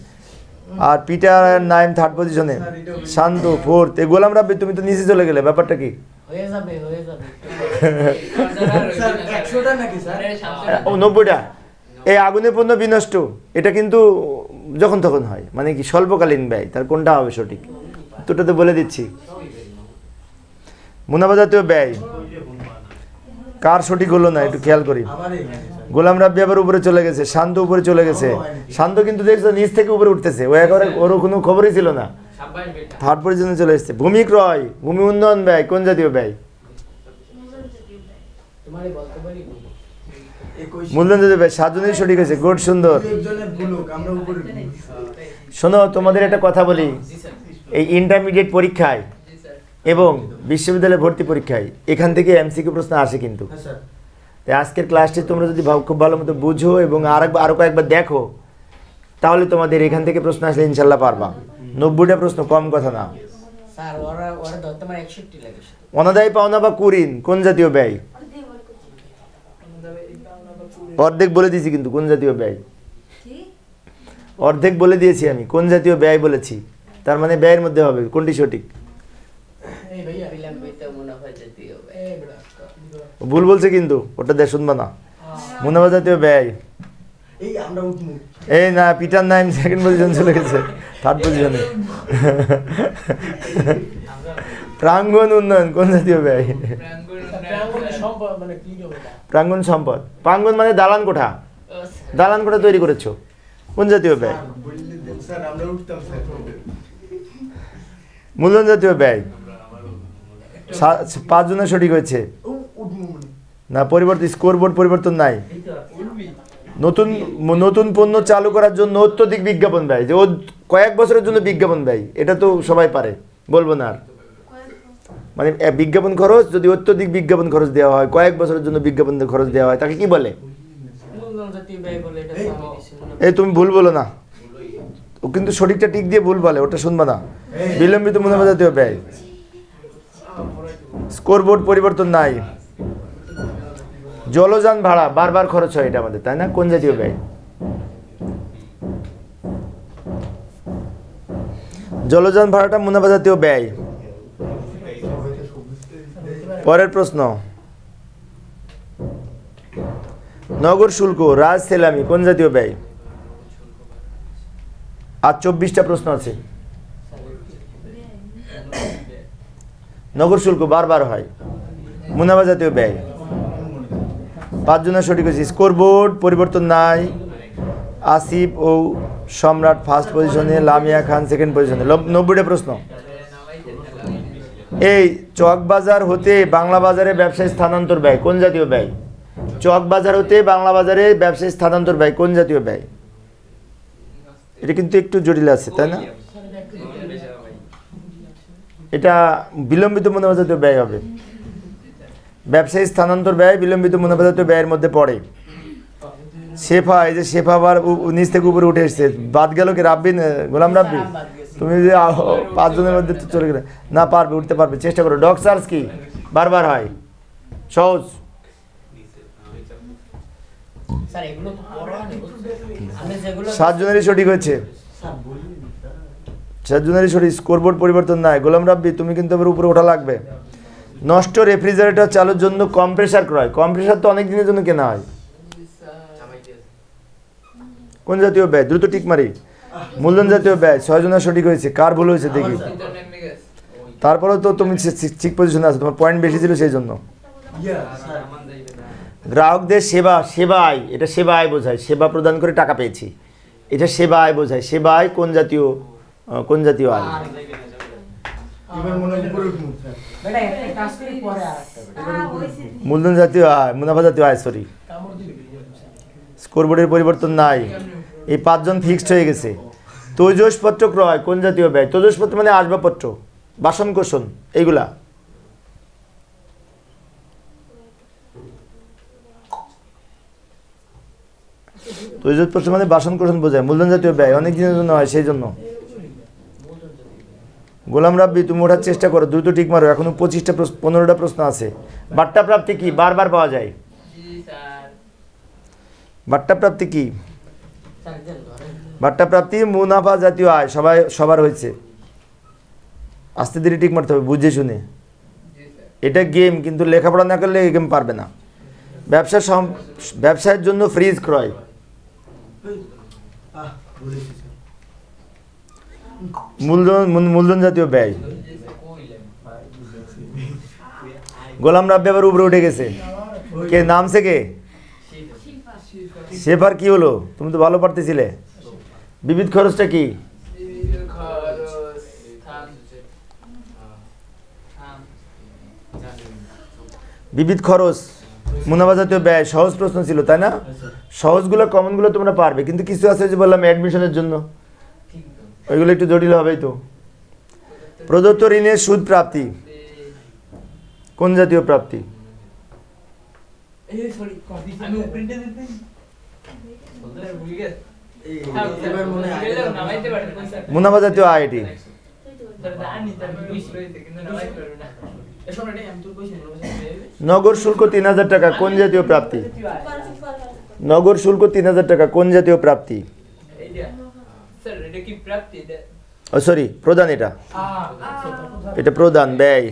[SPEAKER 1] আর পিটার নাইম 3rd পজিশনে, শান্ত 4th। এই গোলাম রাব্বি, তুমি তো নিচে চলে গেলে, ব্যাপারটা কি?
[SPEAKER 3] হয়ে যাবে, হয়ে যাবে।
[SPEAKER 1] ও 90টা। এই আগুনে পণ্য বিনষ্ট, এটা কিন্তু যখন তখন হয়, মানে কি স্বল্পকালীন ব্যয়, তার কোনটা হবে সঠিক? তোটা তো বলে দিচ্ছি। মুনাফা জাতীয় ব্যয়, কার সঠিক হলো না একটু খেয়াল করি। গোলাম রাব্বি আবার উপরে চলে গেছে, শান্ত উপরে চলে গেছে। শান্ত কিন্তু দেখছো নিচ থেকে উপরে উঠতেছে, ও একেবারে ওর কোনো খবরই ছিল না, 3rd পজিশনে চলে এসেছে। ভূমি ক্রয়, ভূমি উন্নয়ন ব্যয়, কোন জাতীয় ব্যয়? মূলধন জাতীয় ব্যয়। 7 জনেরই সঠিক হয়েছে, গুড, সুন্দর। শোনো, তোমাদের একটা কথা বলি, এই ইন্টারমিডিয়েট পরীক্ষায় এবং বিশ্ববিদ্যালয়ে ভর্তি পরীক্ষায় এখান থেকে এমসিকিউ প্রশ্ন আসে কিন্তু। তাই আজকের ক্লাসটি তোমরা যদি খুব ভালো মতো বুঝো এবং আরো কয়েকবার দেখো, তাহলে তোমাদের এখান থেকে প্রশ্ন আসলে ইনশাল্লাহ পারবা। 90টা প্রশ্ন কম কথা না।
[SPEAKER 3] স্যার ওরা ধরতে আমার 61 লাগে।
[SPEAKER 1] অনাদায়ী পাওনা বা কুরিন কোন জাতীয় ব্যয়? অর্ধেক বলে দিয়েছি কিন্তু, কোন জাতীয় ব্যয়? অর্ধেক বলে দিয়েছি আমি, কোন জাতীয় ব্যয় বলেছি, তার মানে ব্যয়ের মধ্যে হবে, কোনটি সঠিক? ভুল বলছে কিন্তু, ওটা দিয়ে শুনবা না। মুনাফা জাতীয় ব্যয়, এই না, পিটার নাইম সেকেন্ড পজিশন চলে গেছে, 3rd পজিশনে। প্রাঙ্গণ উন্নয়ন কোন জাতীয় ব্যয়? প্রাঙ্গণ সম্পদ, প্রাঙ্গণ মানে দালান কোঠা, দালান কোঠা তৈরি করেছো, কোন জাতীয় ব্যয়? মূলধন জাতীয় ব্যয়। 5 জনের সঠিক হয়েছে। না পরিবর্তন, স্কোরবোর্ড পরিবর্তন নাই। নতুন নতুন পণ্য চালু করার জন্য অত্যধিক বিজ্ঞাপন ব্যয়, যে ও কয়েক বছরের জন্য বিজ্ঞাপন ব্যয়, এটা তো সবাই পারে, বলবো না আর। মানে বিজ্ঞাপন খরচ যদি অত্যধিক বিজ্ঞাপন খরচ দেওয়া হয়, কয়েক বছরের জন্য বিজ্ঞাপন খরচ দেওয়া হয়, তাকে কি বলে?
[SPEAKER 3] মূলধন জাতীয় ব্যয় বলে, এটা তো আমি দিছি মনে
[SPEAKER 1] এই তুমি ভুল বলো না, ও কিন্তু সঠিকটা টিক দিয়ে ভুল বলে, ওটা শুনবা না। বিলম্বিত মুনাফা জাতীয় ব্যয়, স্কোরবোর্ড পরিবর্তন নাই। জলযান ভাড়া বারবার খরচ হয়, এটা আমাদের, তাই না? কোন জাতীয় ব্যয়? জলযান ভাড়াটা মুনাফা জাতীয় ব্যয়। পরের প্রশ্ন, নগর শুল্ক, রাজ সেলামি কোন জাতীয় ব্যয়? আর 24টা প্রশ্ন আছে। নগর শুল্ক বারবার হয়, মুনাফা জাতীয় ব্যয়। 5 জনের সঠিক হয়েছে। স্কোরবোর্ড পরিবর্তন নাই, আসিফ ও সম্রাট ফার্স্ট পজিশনে, লামিয়া খান সেকেন্ড পজিশনে। 90টা প্রশ্ন। এই চকবাজার হতে বাংলা বাজারে ব্যবসায়ী স্থানান্তর ব্যয় কোন জাতীয় ব্যয়? চকবাজার হতে বাংলা বাজারে ব্যবসায়ী স্থানান্তর ব্যয় কোন জাতীয় ব্যয়? এটা কিন্তু একটু জটিল আছে, তাই না? এটা বিলম্বিত মুনাফা জাতীয় ব্যয় হবে। ব্যবসায়ী স্থানান্তর ব্যয় বিলম্বিত মুনাফা জাতীয় ব্যয়ের মধ্যে পড়ে। শেফা, এই যে শেফা আবার নিচ থেকে উপরে উঠে এসছে, বাদ গেল কি রাব্বি, গোলাম রাব্বি? তুমি যে 5 জনের মধ্যে চলে গেলে না, পারবে, উঠতে পারবে, চেষ্টা করো। ডগ সার্চ কি বারবার হয়, সহজ।
[SPEAKER 3] স্যার এগুলো তো পড়া নেই, আমি যেগুলো
[SPEAKER 1] 7 জনেরই সঠিক হয়েছে, 7 জনেরই সঠিক। স্কোরবোর্ড পরিবর্তন নাই। গোলাম রাব্বি, তুমি কিন্তু আবার উপরে ওঠা লাগবে। নষ্ট রেফ্রিজারেটর চালুর জন্য কম্প্রেসার ক্রয়, কম্প্রেসার তো অনেক দিনের জন্য কেনা হয়, কোন জাতীয় ব্যয়? দ্রুত টিক মারি। মূলধন জাতীয় ব্যয়। 6 জনের সঠিক হয়েছে। কার ভুল হয়েছে দেখি। তারপরেও তো তুমি ঠিক পজিশনে আছো, তোমার পয়েন্ট বেশি ছিল সেই জন্য। গ্রাহকদের সেবা, সেবা আয়, এটা সেবা আয় বোঝায়, সেবা প্রদান করে টাকা পেয়েছি, এটা সেবা আয় বোঝায়। সেবা আয় কোন জাতীয়, কোন জাতীয় আয়? মূলধন জাতীয় আয়, মুনাফা জাতীয় আয়, সরি। স্কোরবোর্ডের পরিবর্তন নাই। এই 5 জন ফিক্সড হয়ে গেছে। তৈজসপত্র ক্রয় কোন জাতীয় ব্যয়? তৈজসপত্র মানে আসবাবপত্র, বাসন কোসন, এইগুলা। তৈজসপত্র মানে বাসন কোসন বোঝায়, মূলধন জাতীয় ব্যয়, অনেক দিনের জন্য হয় সেই জন্য। গোলাম রাব্বি, তুমি ওঠার চেষ্টা করো, দ্রুত ঠিক মারো, এখনো 15টা প্রশ্ন আছে। বাট্টা প্রাপ্তি কি? বারবার পাওয়া যায়। বাট্টা প্রাপ্তি কি? বাট্টা প্রাপ্তি মুনাফা জাতীয় আয়, সবার হয়েছে। আস্তে ধীরে ঠিক মারতে হবে, বুঝে শুনে। এটা গেম, কিন্তু লেখাপড়া না করলে এই গেম পারবে না। ব্যবসায়ের জন্য ফ্রিজ ক্রয়, মূলধন জাতীয় ব্যয়। গোলাম রাব্বি আবার উপরে উঠে গেছে। কে নামছে? কে? শেফার কি হলো? তুমি তো ভালো পারতেছিলে। বিবিধ খরচটা কি? বিবিধ খরচ মুনাফা জাতীয় ব্যয়। সহজ প্রশ্ন ছিল, তাই না? সহজগুলো, কমনগুলো তোমরা পারবে, কিন্তু কিছু আছে যে বললাম অ্যাডমিশনের জন্য, ওইগুলো একটু জটিল হবেই তো। প্রদত্ত ঋণের সুদ প্রাপ্তি কোন জাতীয় প্রাপ্তি? মুনাফা জাতীয় আয়। এটি নগর শুল্ক 3000 টাকা কোন জাতীয় প্রাপ্তি? নগর শুল্ক 3000 টাকা কোন জাতীয় প্রাপ্তি? ও সরি, প্রদান। এটা প্রদান ব্যয়।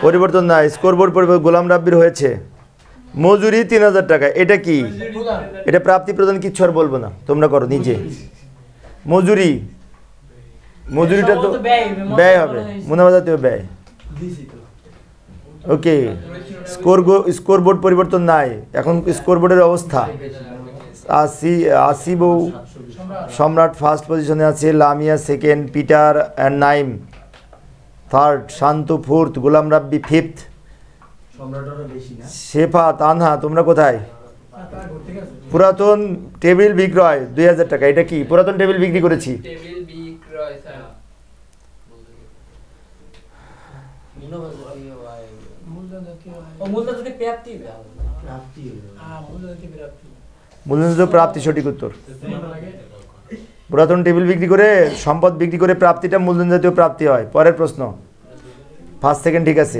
[SPEAKER 1] পরিবর্তন নাই। স্কোরবোর্ড পরিবর্তন। গোলাম রাব্বির হয়েছে। মজুরি 3000 টাকা, এটা কি? এটা প্রাপ্তি প্রদান, কিচ্ছু আর বলবো না, তোমরা করো নিজে। মজুরিটা তো ব্যয় হবে, মুনাফা জাতীয় ব্যয়। ওকে, স্কোরবোর্ড পরিবর্তন নাই। এখন স্কোরবোর্ডের অবস্থা, আসিফ সম্রাট ফার্স্ট পজিশনে আছে, Lamia second, Peter and Naim third, Shanto fourth, Golam Rabbi fifth, Shefa Tanha তোমরা কোথায়? পুরাতন টেবিল বিক্রয় 2000 টাকা। এটা কি পুরাতন টেবিল বিক্রি করেছি?
[SPEAKER 3] টেবিল বিক্রয় স্যার
[SPEAKER 1] মূল্যজাতীয় প্রাপ্তি সঠিক উত্তর। পুরাতন টেবিল বিক্রি করে সম্পদ বিক্রি করে প্রাপ্তিটা মূল্যজাতীয় প্রাপ্তি হয়। পরের প্রশ্ন, ফার্স্ট সেকেন্ড ঠিক আছে।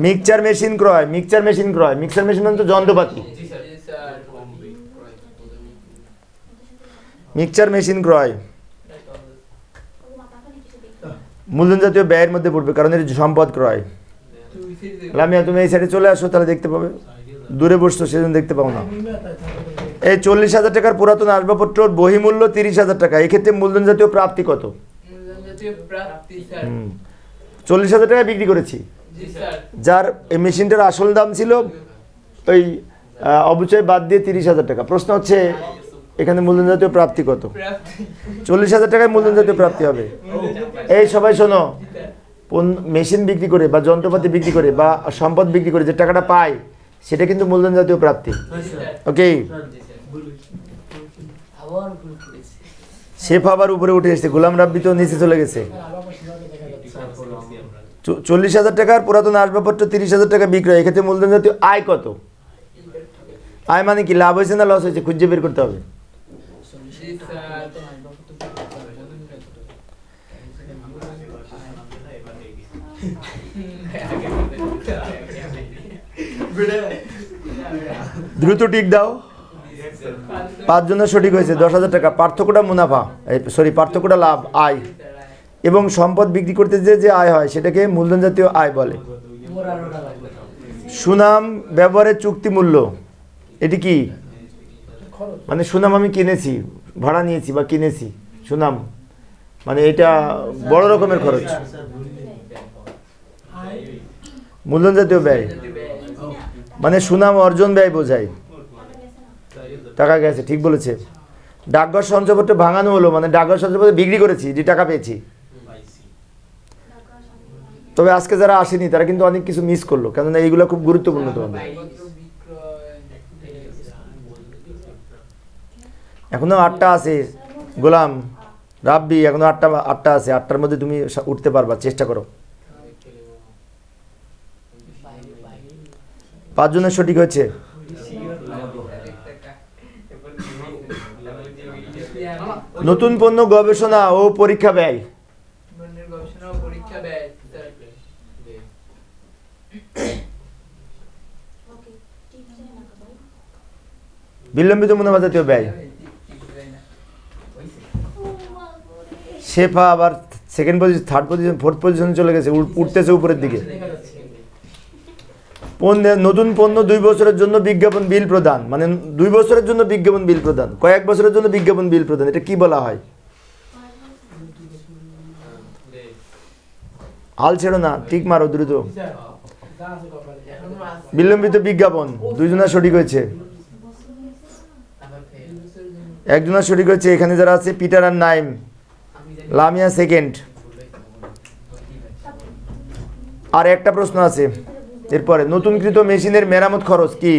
[SPEAKER 1] মিক্সচার মেশিন ক্রয়, মিক্সচার মেশিন ক্রয়, মিক্সচার মেশিন মানে তো যন্ত্রপাতি। মিক্সচার মেশিন ক্রয় মূল্যজাতীয় ব্যয়ের মধ্যে পড়বে, কারণ এর সম্পদ ক্রয়। লামিয়া তুমি এই সাইডে চলে আসো, তাহলে দেখতে পাবে। দূরে বসছো সেজন্য দেখতে পাও না। এই 40,000 টাকার পুরাতন আসবাবপত্রের বহিমূল্য 30,000 টাকা, এক্ষেত্রে মূল্যজাতীয় প্রাপ্তি কত?
[SPEAKER 3] মূল্যজাতীয় প্রাপ্তি স্যার
[SPEAKER 1] 40,000 টাকায় বিক্রি করেছি,
[SPEAKER 3] জি স্যার
[SPEAKER 1] যার এই মেশিনটার আসল দাম ছিল ওই অবচয় বাদ দিয়ে 30,000 টাকা। প্রশ্ন হচ্ছে এখানে মূল্যজাতীয় প্রাপ্তি কত?
[SPEAKER 3] প্রাপ্তি
[SPEAKER 1] 40,000 টাকায় মূল্যজাতীয় প্রাপ্তি হবে। এই সবাই শোনো, মেশিন বিক্রি করে বা যন্ত্রপাতি বিক্রি করে বা সম্পদ বিক্রি করে যে টাকাটা পায় সেটা কিন্তু মূল্যজাতীয় প্রাপ্তি। ওকে, শেফ আবার উপরে উঠে এসেছে, গোলাম রাব্বি তো নিচে চলে গেছে। 40,000 টাকার পুরাতন আসবাবপত্র 30,000 টাকা বিক্রয়, এক্ষেত্রে মূল্যজাতীয় আয় কত? আয় মানে কি, লাভ হয়েছে না লস হয়েছে খুঁজে বের করতে হবে।
[SPEAKER 3] জি স্যার
[SPEAKER 1] দ্রুত টিক দাও। 5 জনের সঠিক হয়েছে, 10,000 টাকা। পার্থক্যটা মুনাফা, পার্থক্যটা লাভ, আয় এবং সম্পদ বিক্রি করতে যে আয় হয় সেটাকে মূল্যজাতীয় আয় বলে। সুনাম ব্যবহারের চুক্তি মূল্য, এটি কি? মানে সুনাম আমি কিনেছি, ভাড়া নিয়েছি বা কিনেছি, সুনাম মানে এটা বড় রকমের খরচ। মূল্যজাতীয় ব্যয় মানে সুনাম অর্জন ব্যয় বোঝায়। টাকা গেছে, ঠিক বলেছে। ডাকঘর সঞ্চয়পত্র ভাঙানো হলো, মানে ডাকঘর সঞ্চয়পত্র বিক্রি করেছি, যে টাকা পেয়েছি। তবে আজকে যারা আসেনি তারা কিন্তু অনেক কিছু মিস করলো, কেননা এইগুলো খুব গুরুত্বপূর্ণ তোমাদের। এখনো 8টা আছে, গোলাম রাব্বি এখনো 8টা আছে। 8টার মধ্যে তুমি উঠতে পারবা, চেষ্টা করো। 5 জনের সঠিক হয়েছে। নতুন পণ্য গবেষণা ও পরীক্ষা ব্যয়,
[SPEAKER 3] গবেষণা ও পরীক্ষা ব্যয়
[SPEAKER 1] বিলম্বিত মুনাফা জাতীয় ব্যয়। শেফা আবার second position, third position, fourth পজিশনে চলে গেছে, উঠতেছে উপরের দিকে। নতুন পণ্য 2 বছরের জন্য বিজ্ঞাপন বিল প্রদান, মানে 2 বছরের জন্য বিজ্ঞাপন বিল প্রদান, কয়েক বছরের জন্য বিজ্ঞাপন বিল প্রদান, এটা কি বলা হয়? হাল ছেড়ো না, ঠিক মারো দ্রুত। বিলম্বিত বিজ্ঞাপন, 2 জনের সঠিক হয়েছে। 1 জনের সঠিক হয়েছে। এখানে যারা আছে পিটার আর নাইম, লামিয়া সেকেন্ড। আর একটা প্রশ্ন আছে এরপরে, নতুনকৃত মেশিনের মেরামত খরচ কি?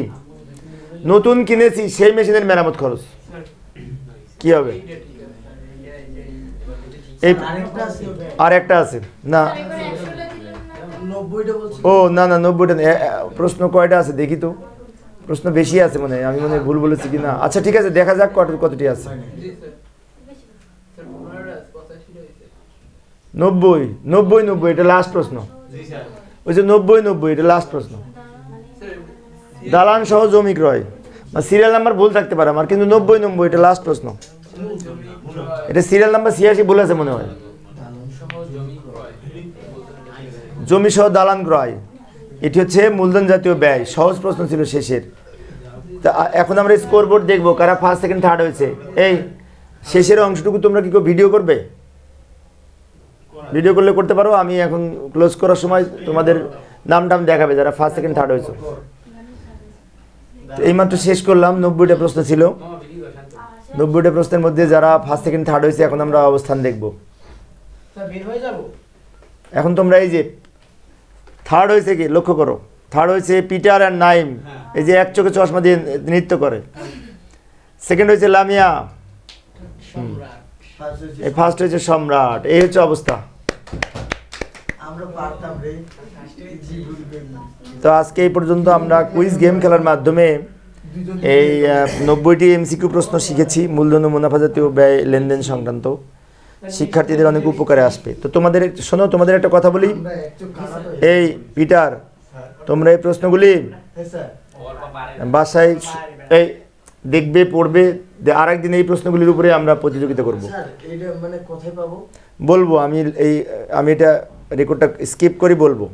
[SPEAKER 1] নতুন কিনেছি সেই মেশিনের মেরামত খরচ কি হবে? এই আর একটা আছে না, ও না না 90টা প্রশ্ন কয়টা আছে দেখি তো, প্রশ্ন বেশি আছে মনে হয়, আমি মনে হয় ভুল বলেছি কি না। আচ্ছা ঠিক আছে, দেখা যাক কতটি আছে। 90 এটা লাস্ট প্রশ্ন। ওই যে 90 এটা লাস্ট প্রশ্ন। দালান সহ জমি ক্রয়, সিরিয়াল নাম্বার ভুল থাকতে পারে আমার, কিন্তু 90 এটা লাস্ট প্রশ্ন। এটা সিরিয়াল নাম্বার 86 ভুল আছে মনে হয়। জমি সহ দালান ক্রয়, এটি হচ্ছে মূলধন জাতীয় ব্যয়। সহজ প্রশ্ন ছিল শেষের। তা এখন আমরা স্কোরবোর্ড দেখবো, কারা ফার্স্ট সেকেন্ড থার্ড হয়েছে। এই শেষের অংশটুকু তোমরা কি ভিডিও করবে? ভিডিও করলে করতে পারো, আমি এখন ক্লোজ করার সময় তোমাদের নাম টাম দেখাবে যারা ফার্স্ট সেকেন্ড থার্ড হয়েছে। এইমাত্র শেষ করলাম, 90টা প্রশ্ন ছিল। 90টা প্রশ্নের মধ্যে যারা ফার্স্ট সেকেন্ড থার্ড হয়েছে এখন আমরা অবস্থান দেখব। এখন তোমরা এই যে থার্ড হয়েছে কি লক্ষ্য করো, থার্ড হয়েছে পিটার অ্যান্ড নাইম, এই যে এক চোখে চশমা দিয়ে নৃত্য করে। সেকেন্ড হয়েছে লামিয়া,
[SPEAKER 3] সম্রাট।
[SPEAKER 1] এই ফার্স্ট হয়েছে সম্রাট। এই হচ্ছে অবস্থা।
[SPEAKER 4] আমরা পারতাম রে।
[SPEAKER 1] তো আজকে এই পর্যন্ত আমরা কুইজ গেম খেলার মাধ্যমে এই 90টি এমসিকিউ প্রশ্ন শিখেছি মূলধন ও মুনাফা জাতীয় ব্যয় লেনদেন সংক্রান্ত। শিক্ষার্থীদের অনেক উপকারে আসবে। তো তোমাদের শোনো, তোমাদের একটা কথা বলি,
[SPEAKER 4] আমরা একটু খারাপ হয়ে
[SPEAKER 1] এই পিটার তোমরা এই প্রশ্নগুলি
[SPEAKER 4] হ্যাঁ স্যার।
[SPEAKER 1] বাসায় এই দেখবে, পড়বে, আরেকদিন এই প্রশ্নগুলির উপরে আমরা প্রতিযোগিতা করব।
[SPEAKER 4] স্যার এটা মানে কোথায় পাবো?
[SPEAKER 1] বলবো আমি এটা রেকর্ডটা স্কিপ করে বলবো।